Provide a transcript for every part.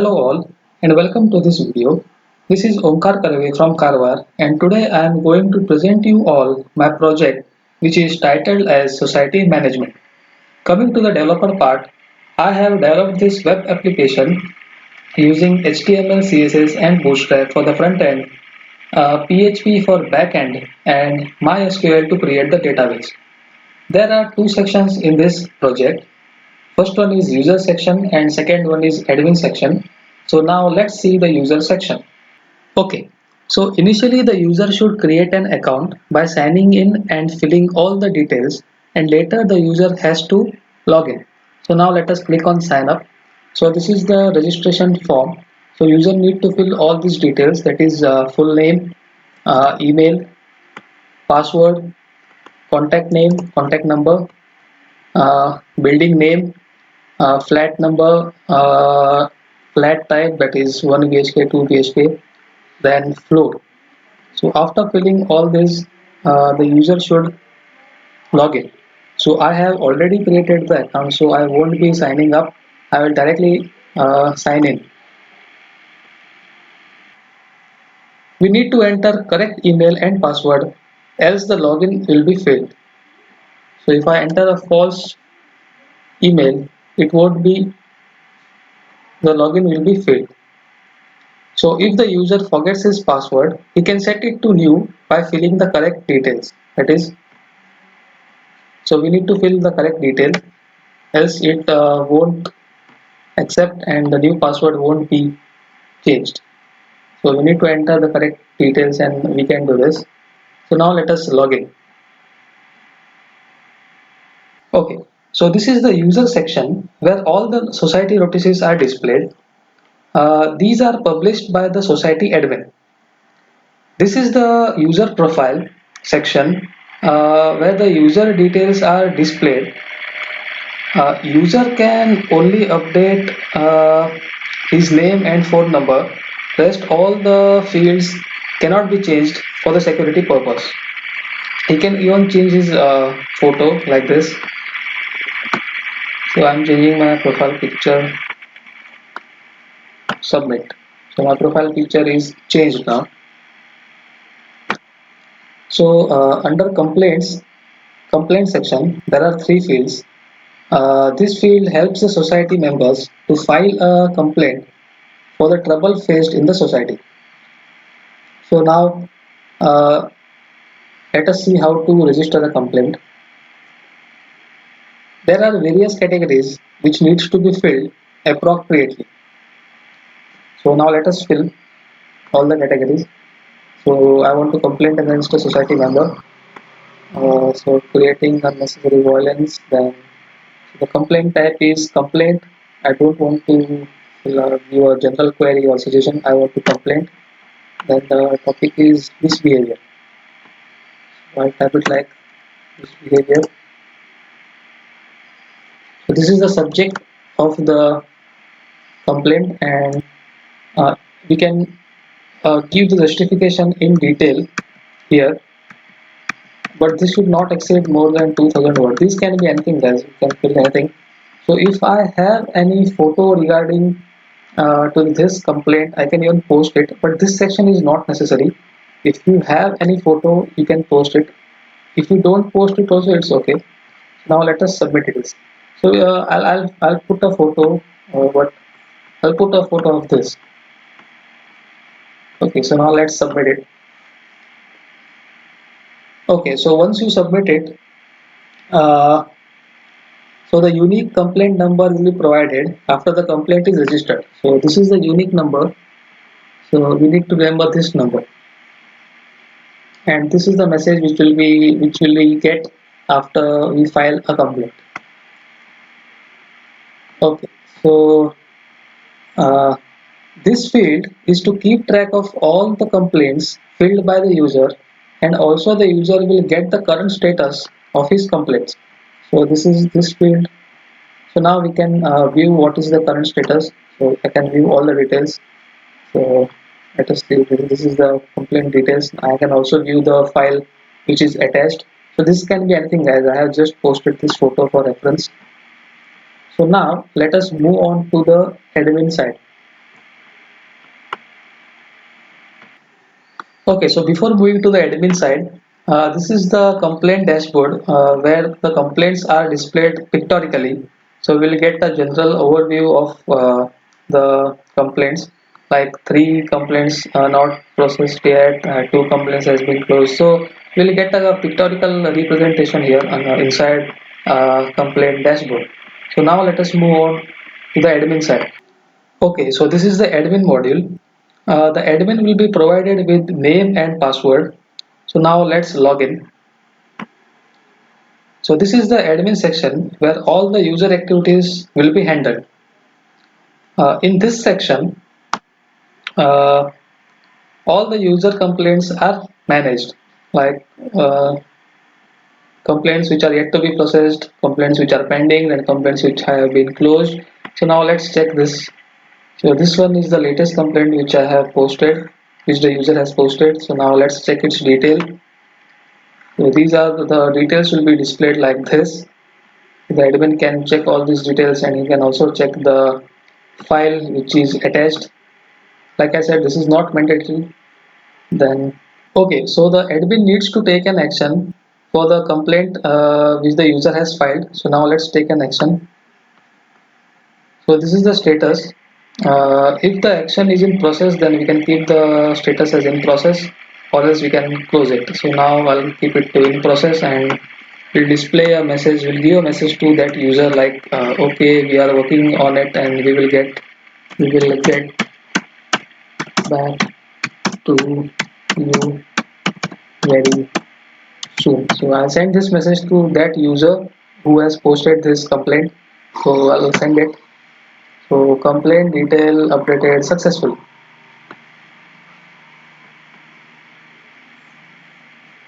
Hello all and welcome to this video. This is Omkar Karve from Karwar and today I am going to present you all my project which is titled as Society Management. Coming to the developer part, I have developed this web application using HTML, CSS and Bootstrap for the front end, PHP for back end and MySQL to create the database. There are two sections in this project. First one is user section and second one is admin section. So now let's see the user section. Okay, so initially the user should create an account by signing in and filling all the details, and later the user has to log in. So now let us click on sign up. So this is the registration form. So user need to fill all these details, that is full name, email, password, contact name, contact number, building name, flat number, flat type, that is 1 BHK, 2 BHK, then floor. So after filling all this, the user should log in. So I have already created the account, so I won't be signing up. I will directly sign in. We need to enter correct email and password, else the login will be failed. So if I enter a false email, it won't be, the login will be failed. So if the user forgets his password, he can set it to new by filling the correct details. That is, so we need to fill the correct detail, else it won't accept and the new password won't be changed. So we need to enter the correct details and we can do this. So now let us log in. Okay, so this is the user section where all the society notices are displayed. These are published by the society admin. This is the user profile section where the user details are displayed. User can only update his name and phone number. Rest all the fields cannot be changed for the security purpose. He can even change his photo like this. So I'm changing my profile picture. Submit. So my profile picture is changed now. So under complaint section, there are three fields. This field helps the society members to file a complaint for the trouble faced in the society. So now uh, let us see how to register a complaint. There are various categories which needs to be filled appropriately. So now let us fill all the categories. So I want to complain against a society member. So creating unnecessary violence. Then the complaint type is complaint. I don't want to give a general query or suggestion. I want to complain. Then the topic is misbehavior. So I type it like misbehavior. So this is the subject of the complaint, and we can give the justification in detail here, but this should not exceed more than 2000 words. This can be anything, guys. You can fill anything. So if I have any photo regarding to this complaint, I can even post it, but this section is not necessary. If you have any photo, you can post it. If you don't post it also, it's okay. Now let us submit it. So I'll put a photo. What I'll put a photo of this. Okay, so now let's submit it. Okay, so once you submit it, uh, so the unique complaint number will be provided after the complaint is registered. So this is the unique number. So we need to remember this number, and this is the message which will be get after we file a complaint. Okay, so uh, this field is to keep track of all the complaints filled by the user, and also the user will get the current status of his complaints. So this is this field. So now we can view what is the current status. So I can view all the details. So let us see, this is the complaint details. I can also view the file which is attached. So this can be anything, guys. I have just posted this photo for reference. So now let us move on to the admin side. Okay, so before moving to the admin side, this is the complaint dashboard where the complaints are displayed pictorically. So we'll get a general overview of the complaints, like three complaints not processed yet, two complaints has been closed. So we'll get a pictorial representation here on, inside complaint dashboard. So now let us move on to the admin side. Okay, so this is the admin module. The admin will be provided with name and password. So now let's log in. So this is the admin section where all the user activities will be handled. In this section, uh, all the user complaints are managed, like complaints which are yet to be processed, complaints which are pending, and complaints which have been closed. So now let's check this. So this one is the latest complaint which I have posted, which the user has posted. So now let's check its detail. So these are the details will be displayed like this. The admin can check all these details and he can also check the file which is attached. Like I said, this is not mandatory. Then okay, so the admin needs to take an action for the complaint which the user has filed. So now let's take an action. So this is the status. If the action is in process, then we can keep the status as in process, or else we can close it. So now I'll keep it to in process, and we'll display a message. We'll give a message to that user like, okay, we are working on it, and we will get back to you very soon. So I'll send this message to that user who has posted this complaint. So I'll send it. So complaint detail updated successful.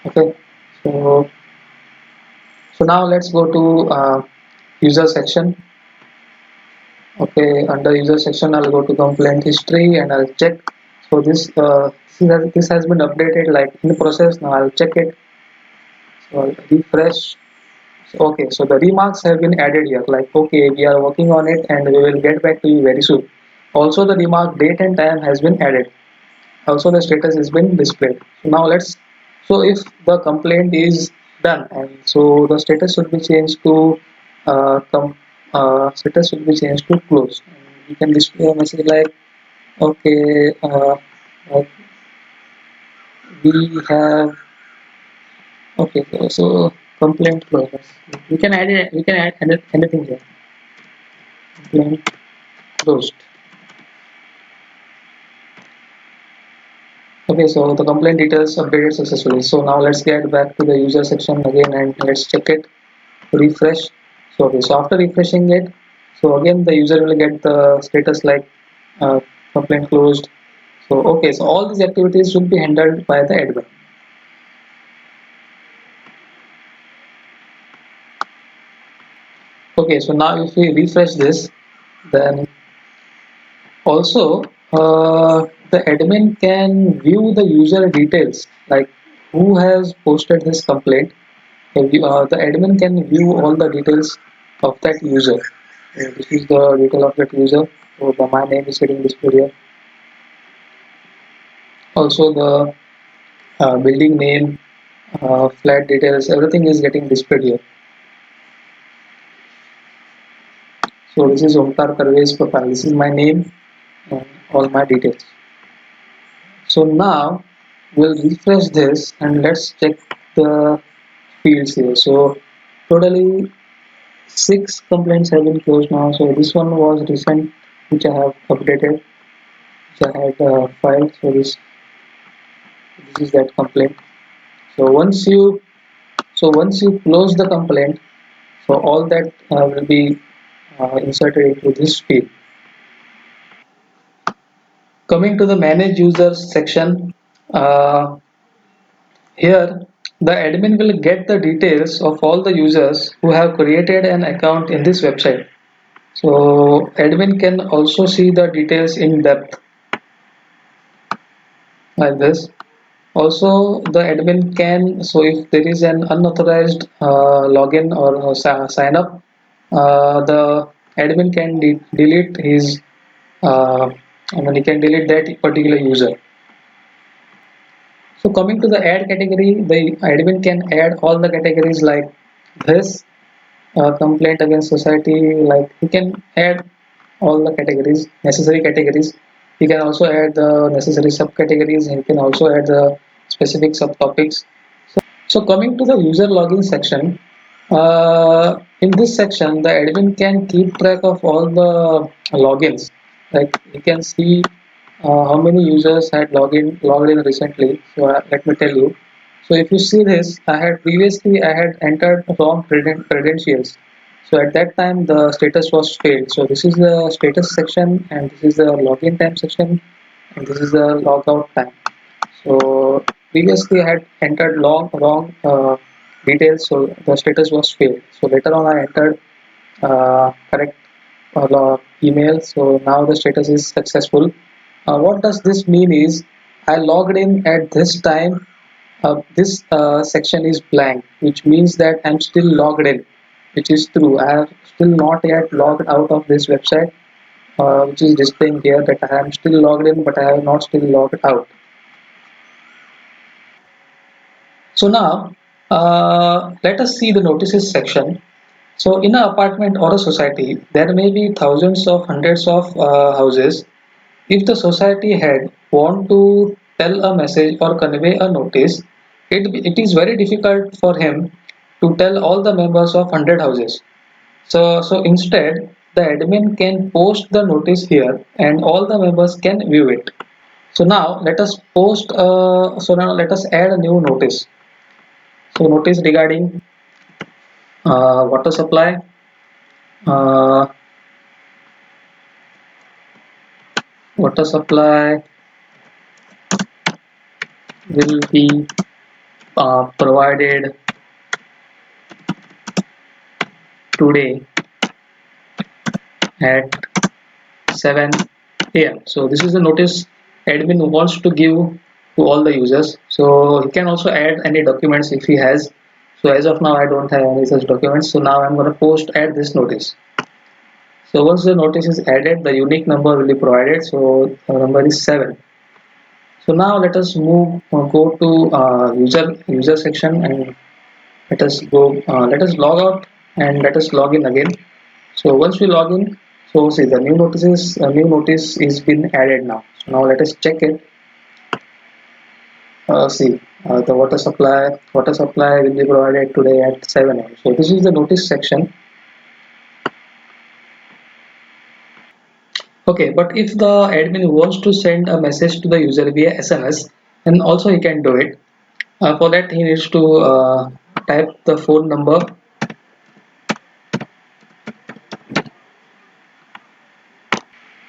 Okay, so now let's go to user section. Okay, under user section I'll go to complaint history and I'll check. So this has been updated like in process. Now I'll check it. So I'll refresh. So, okay, so the remarks have been added here like, okay, we are working on it and we will get back to you very soon. Also the remark date and time has been added. Also the status has been displayed. So now let's, so if the complaint is done, and so the status should be changed to status should be changed to close, and you can display a message like, okay, like we have, okay, so complaint closed. We can add anything here. Complaint closed. Okay, so the complaint details updated successfully. So now let's get back to the user section again and let's check it. Refresh. So okay, so after refreshing it, so again the user will get the status like uh, complaint closed. So okay, so all these activities should be handled by the admin. Okay, so now if we refresh this, then also the admin can view the user details like who has posted this complaint. The admin can view all the details of that user. This is the detail of that user. So my name is getting displayed here. Also the building name, flat details, everything is getting displayed here. So this is Omkar Karve's profile. This is my name and all my details. So now we'll refresh this and let's check the fields here. So totally 6 complaints have been closed now. So this one was recent, which I have updated, which I had filed. So this is that complaint. So once you close the complaint, so all that will be inserted into this field. Coming to the manage users section, uh, here the admin will get the details of all the users who have created an account in this website. So admin can also see the details in depth like this. Also, the admin can, so if there is an unauthorized login or sign up, the admin can delete his, he can delete that particular user. So coming to the add category, the admin can add all the categories like this, complaint against society, like he can add all the categories, necessary categories. He can also add the necessary subcategories, and he can also add the specific subtopics. So coming to the user login section, in this section, the admin can keep track of all the logins. Like you can see how many users had logged in recently. So let me tell you. So if you see this, I had entered wrong credentials. So at that time the status was failed. So this is the status section, and this is the login time section, and this is the logout time. So previously I had entered wrong details, so the status was failed. So later on I entered correct email, so now the status is successful. What does this mean is I logged in at this time. This section is blank, which means that I'm still logged in, which is true. I have still not yet logged out of this website, which is displaying here that I am still logged in, but I have not still logged out. So now let us see the notices section. So in an apartment or a society, there may be thousands of hundreds of houses. If the society head want to tell a message or convey a notice, it is very difficult for him to tell all the members of 100 houses. So instead, the admin can post the notice here and all the members can view it. So now let us now let us add a new notice. So notice regarding water supply, uh, water supply will be provided today at 7 a.m. So this is the notice admin wants to give to all the users. So he can also add any documents if he has. So as of now, I don't have any such documents. So now I'm going to add this notice. So once the notice is added, the unique number will be provided. So the number is 7. So now let us go to user section, and let us log out and let us log in again. So once we log in, so see the new notice is been added now. So now let us check it. See the water supply will be provided today at 7 a.m. So this is the notice section. Okay, but if the admin wants to send a message to the user via SMS, then also he can do it. For that he needs to type the phone number.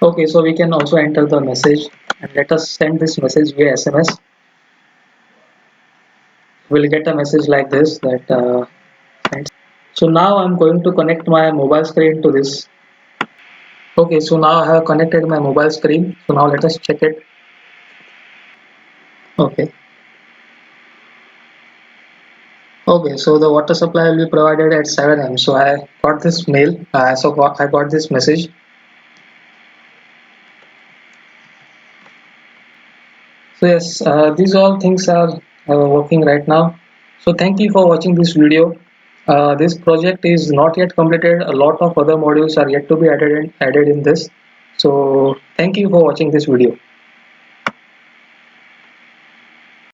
Okay, so we can also enter the message and let us send this message via SMS. We'll get a message like this that sends. So now I'm going to connect my mobile screen to this. Okay, so now I have connected my mobile screen. So now let us check it. Okay. Okay, so the water supply will be provided at 7 a.m. So I got this mail. I got this message. So yes, these all things are working right now. So thank you for watching this video. This project is not yet completed. A lot of other modules are yet to be added in this. So thank you for watching this video.